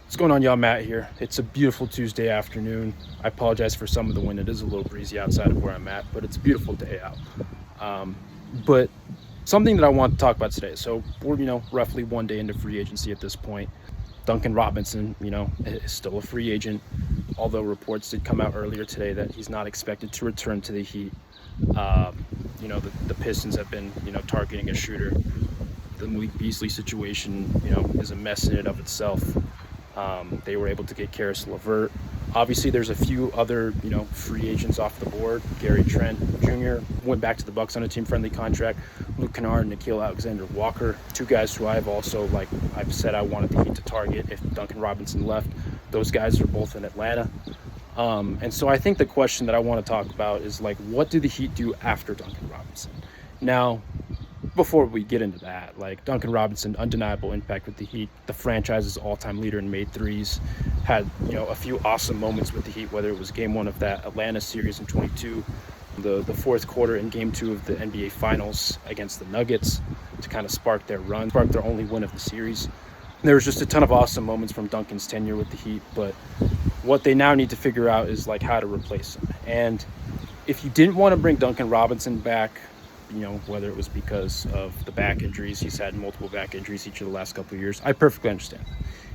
What's going on, y'all? Matt here. It's a beautiful Tuesday afternoon. I apologize for some of the wind. It is a little breezy outside of where I'm at, but it's a beautiful day out. But something that I want to talk about today. So we're, roughly one day into free agency at this point. Duncan Robinson, is still a free agent, although reports did come out earlier today that he's not expected to return to the Heat. The Pistons have been, targeting a shooter. The Malik Beasley situation, is a mess in and of itself. They were able to get Karis LeVert. Obviously, there's a few other, free agents off the board. Gary Trent Jr. went back to the Bucks on a team-friendly contract. Luke Kennard and Nickeil Alexander-Walker, two guys who I've said I wanted the Heat to target if Duncan Robinson left. Those guys are both in Atlanta. And so I think the question that I want to talk about is, what do the Heat do after Duncan Robinson? Now, before we get into that, Duncan Robinson, undeniable impact with the Heat, the franchise's all-time leader in made threes, had, a few awesome moments with the Heat, whether it was game one of that Atlanta series in 22, the fourth quarter in game two of the NBA Finals against the Nuggets to kind of spark their only win of the series. There was just a ton of awesome moments from Duncan's tenure with the Heat, but what they now need to figure out is how to replace him. And if you didn't want to bring Duncan Robinson back, whether it was because of the back injuries, he's had multiple back injuries each of the last couple of years, I perfectly understand.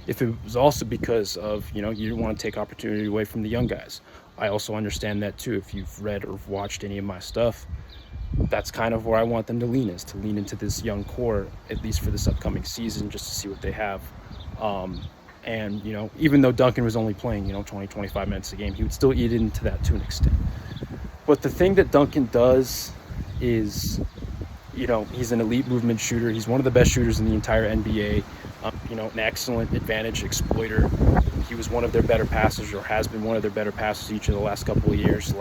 If it was also because of, you didn't want to take opportunity away from the young guys, I also understand that too. If you've read or watched any of my stuff, that's kind of where I want them to lean into this young core, at least for this upcoming season, just to see what they have. And, even though Duncan was only playing, 20, 25 minutes a game, he would still eat into that to an extent. But the thing that Duncan does is, he's an elite movement shooter. He's one of the best shooters in the entire NBA, an excellent advantage exploiter. He was one of their better passers, or has been one of their better passers each of the last couple of years.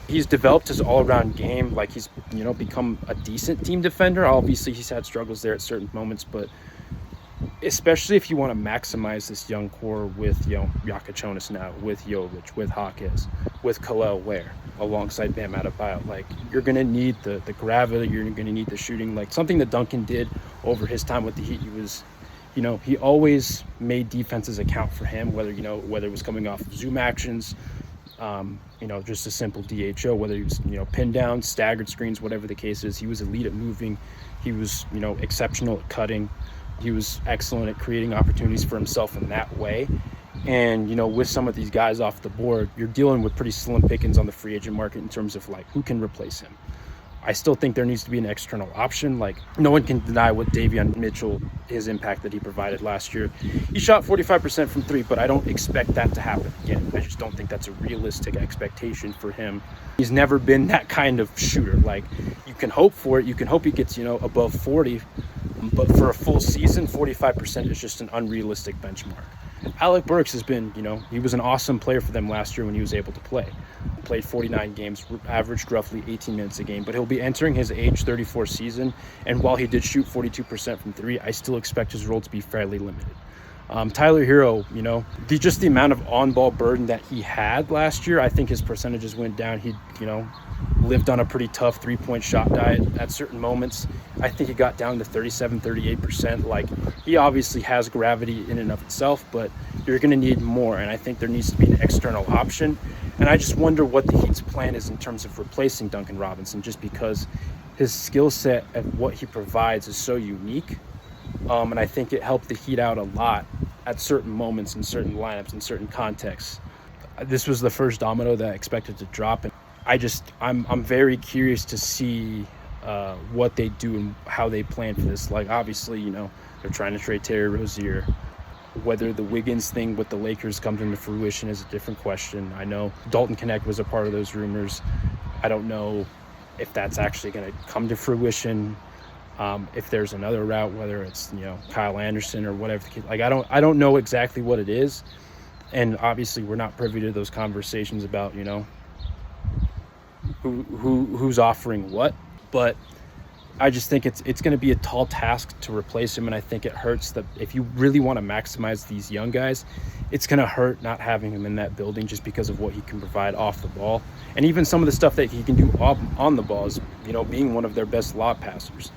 He's developed his all-around game. He's, become a decent team defender. Obviously, he's had struggles there at certain moments, but especially if you want to maximize this young core with, Jaka Jonas now, with Jovic, with Hawkins, with Khalil Ware, alongside Bam Adebayo. You're going to need the gravity, you're going to need the shooting. Something that Duncan did over his time with the Heat, he was, he always made defenses account for him, whether it was coming off zoom actions, just a simple DHO, whether he was, pinned down, staggered screens, whatever the case is. He was elite at moving. He was, exceptional at cutting. He was excellent at creating opportunities for himself in that way. And, with some of these guys off the board, you're dealing with pretty slim pickings on the free agent market in terms of who can replace him. I still think there needs to be an external option. No one can deny what Davion Mitchell, his impact that he provided last year. He shot 45% from three, but I don't expect that to happen again. I just don't think that's a realistic expectation for him. He's never been that kind of shooter. You can hope for it. You can hope he gets, above 40, but for a full season, 45% is just an unrealistic benchmark. Alec Burks has been, he was an awesome player for them last year when he was able to play. Played 49 games, averaged roughly 18 minutes a game, but he'll be entering his age 34 season, and while he did shoot 42% from three, I still expect his role to be fairly limited. Tyler Hero, the amount of on-ball burden that he had last year, I think his percentages went down. He, lived on a pretty tough three-point shot diet at certain moments. I think he got down to 37, 38%. He obviously has gravity in and of itself, but you're going to need more, and I think there needs to be an external option. And I just wonder what the Heat's plan is in terms of replacing Duncan Robinson, just because his skill set and what he provides is so unique. And I think it helped the Heat out a lot at certain moments in certain lineups in certain contexts. This was the first domino that I expected to drop, and I'm very curious to see what they do and how they plan for this. Obviously, they're trying to trade Terry Rozier. Whether the Wiggins thing with the Lakers comes into fruition is a different question. I know Dalton Connect was a part of those rumors. I don't know if that's actually going to come to fruition. If there's another route, whether it's Kyle Anderson or whatever the case, I don't know exactly what it is, and obviously we're not privy to those conversations about who's offering what. But I just think it's going to be a tall task to replace him, and I think it hurts that if you really want to maximize these young guys, it's going to hurt not having him in that building just because of what he can provide off the ball, and even some of the stuff that he can do on the ball is being one of their best lob passers.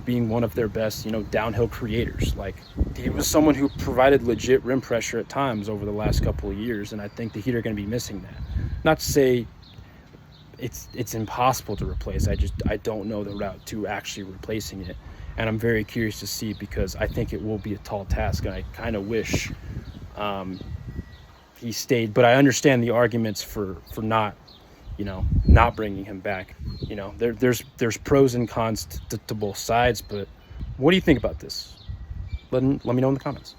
being one of their best, downhill creators. Like, he was someone who provided legit rim pressure at times over the last couple of years, and I think the Heat are going to be missing that. Not to say it's impossible to replace. I don't know the route to actually replacing it, and I'm very curious to see, because I think it will be a tall task, and I kind of wish he stayed. But I understand the arguments for not bringing him back. There's pros and cons to both sides. But what do you think about this? Let me know in the comments.